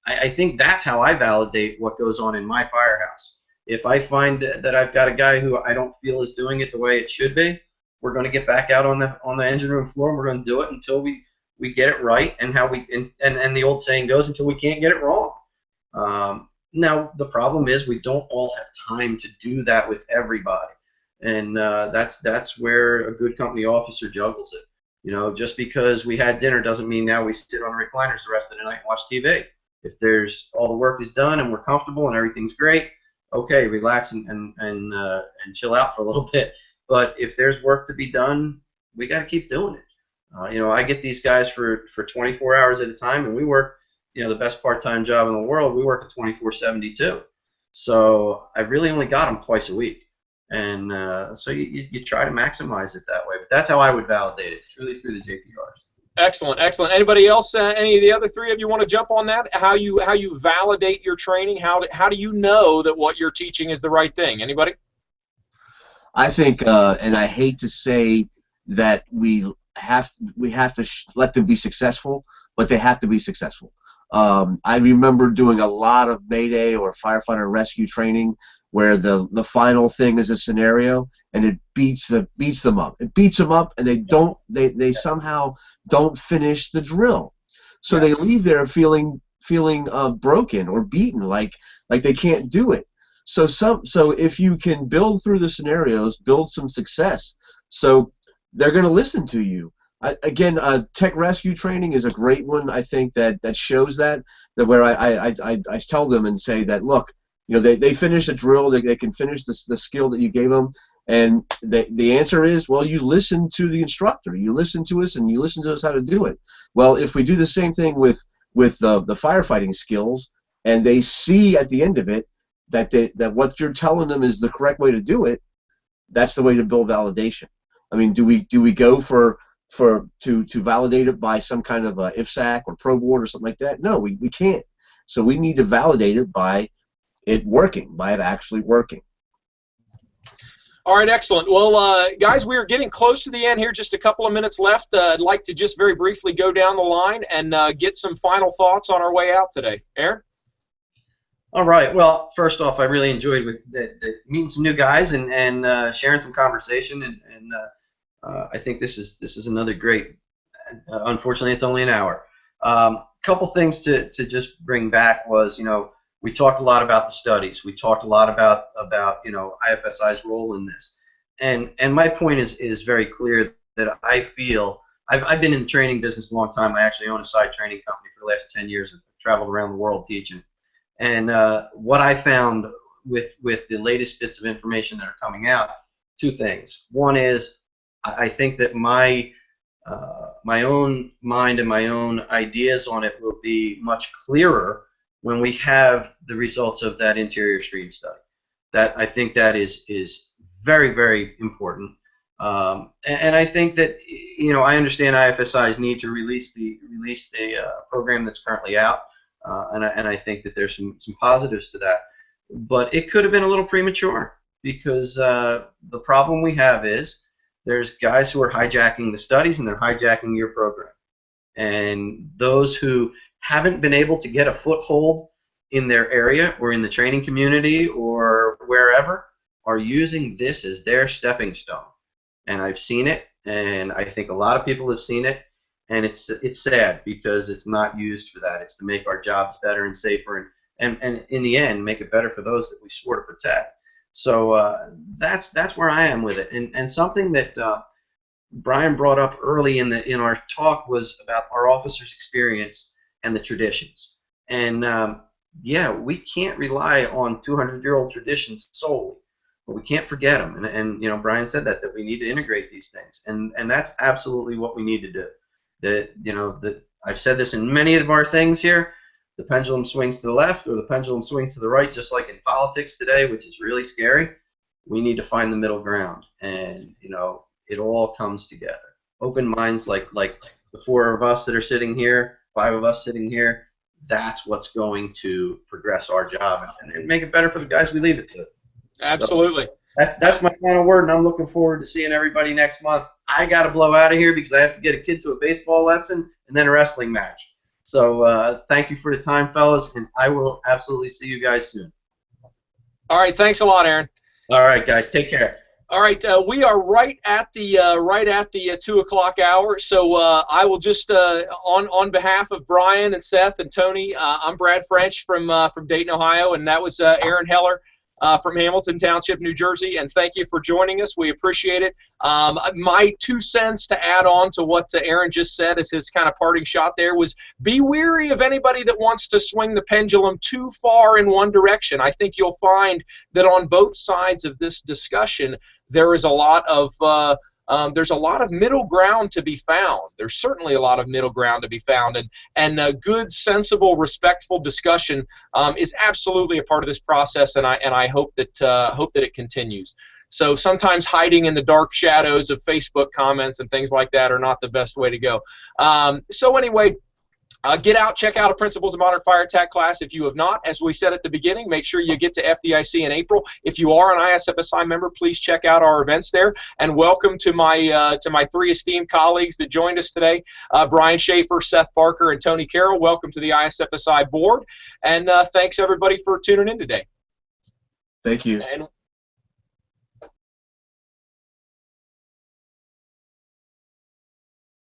I think that's how I validate what goes on in my firehouse. If I find that I've got a guy who I don't feel is doing it the way it should be, we're going to get back out on the engine room floor, and we're going to do it until we get it right, and and the old saying goes, until we can't get it wrong. Now the problem is we don't all have time to do that with everybody, and that's where a good company officer juggles it. Just because we had dinner doesn't mean now we sit on recliners the rest of the night and watch TV. If there's all the work is done and we're comfortable and everything's great, okay, relax and chill out for a little bit. But if there's work to be done, we got to keep doing it. I get these guys for 24 hours at a time, and we work, the best part-time job in the world. We work at 24/72. So I really only got them twice a week, and so you try to maximize it that way. But that's how I would validate it, truly through the JPRs. Excellent, excellent. Anybody else? Any of the other three of you want to jump on that? How you validate your training? How do you know that what you're teaching is the right thing? Anybody? I think, and I hate to say that we have to let them be successful, but they have to be successful. I remember doing a lot of Mayday or firefighter rescue training where the final thing is a scenario, and it beats them up. It beats them up, and they somehow don't finish the drill, so they leave there feeling broken or beaten, like they can't do it. So if you can build through the scenarios, build some success, so they're going to listen to you. Again, tech rescue training is a great one. I think that shows that where I tell them and say that, look, they finish a drill, they can finish the skill that you gave them, and the answer is, well, you listen to the instructor, you listen to us, and you listen to us how to do it. Well, if we do the same thing with the firefighting skills, and they see at the end of it that what you're telling them is the correct way to do it, that's the way to build validation. I mean, do we go to validate it by some kind of IFSAC or pro board or something like that? No, we can't. So we need to validate it by it working, by it actually working. All right, excellent. Well, guys, we are getting close to the end here. Just a couple of minutes left. I'd like to just very briefly go down the line and get some final thoughts on our way out today. Aaron? All right. Well, first off, I really enjoyed meeting some new guys and sharing some conversation, and I think this is another great. Unfortunately, it's only an hour. Couple things to just bring back was, we talked a lot about the studies. We talked a lot about IFSI's role in this, and my point is very clear that I feel I've been in the training business a long time. I actually own a side training company for the last 10 years. I've traveled around the world teaching. And what I found with the latest bits of information that are coming out, two things. One is I think that my own mind and my own ideas on it will be much clearer when we have the results of that interior stream study. That I think that is very, very important. And I think that I understand IFSI's need to release the program that's currently out. And I think that there's some positives to that. But it could have been a little premature, because the problem we have is there's guys who are hijacking the studies, and they're hijacking your program. And those who haven't been able to get a foothold in their area or in the training community or wherever are using this as their stepping stone. And I've seen it, and I think a lot of people have seen it. And it's sad, because it's not used for that. It's to make our jobs better and safer, and in the end, make it better for those that we swore to protect. So that's where I am with it. And something that Brian brought up early in our talk was about our officers' experience and the traditions. And yeah, we can't rely on 200-year-old traditions solely, but we can't forget them. And Brian said that we need to integrate these things, and that's absolutely what we need to do. That I've said this in many of our things here. The pendulum swings to the left or the pendulum swings to the right, just like in politics today, which is really scary. We need to find the middle ground, and it all comes together. Open minds like the 4 of us that are sitting here, 5 of us sitting here. That's what's going to progress our job and make it better for the guys we leave it to. Absolutely. So that's my final word, and I'm looking forward to seeing everybody next month. I got to blow out of here because I have to get a kid to a baseball lesson and then a wrestling match. So thank you for the time, fellas, and I will absolutely see you guys soon. All right, thanks a lot, Aaron. All right, guys, take care. All right, we are right at the 2 o'clock hour. So I will just on behalf of Brian and Seth and Tony, I'm Brad French from Dayton, Ohio, and that was Aaron Heller from Hamilton Township, New Jersey. And thank you for joining us. We appreciate it. My 2 cents to add on to what Aaron just said as his kind of parting shot there was be wary of anybody that wants to swing the pendulum too far in one direction. I think you'll find that on both sides of this discussion, there is a lot of there's a lot of middle ground to be found. There's certainly a lot of middle ground to be found, and a good, sensible, respectful discussion is absolutely a part of this process, and I hope that it continues. So sometimes hiding in the dark shadows of Facebook comments and things like that are not the best way to go. So anyway. Get out, check out a Principles of Modern Fire Attack class if you have not. As we said at the beginning, make sure you get to FDIC in April. If you are an ISFSI member, please check out our events there. And welcome to my 3 esteemed colleagues that joined us today, Brian Schaefer, Seth Barker, and Tony Carroll. Welcome to the ISFSI board. And thanks, everybody, for tuning in today. Thank you. And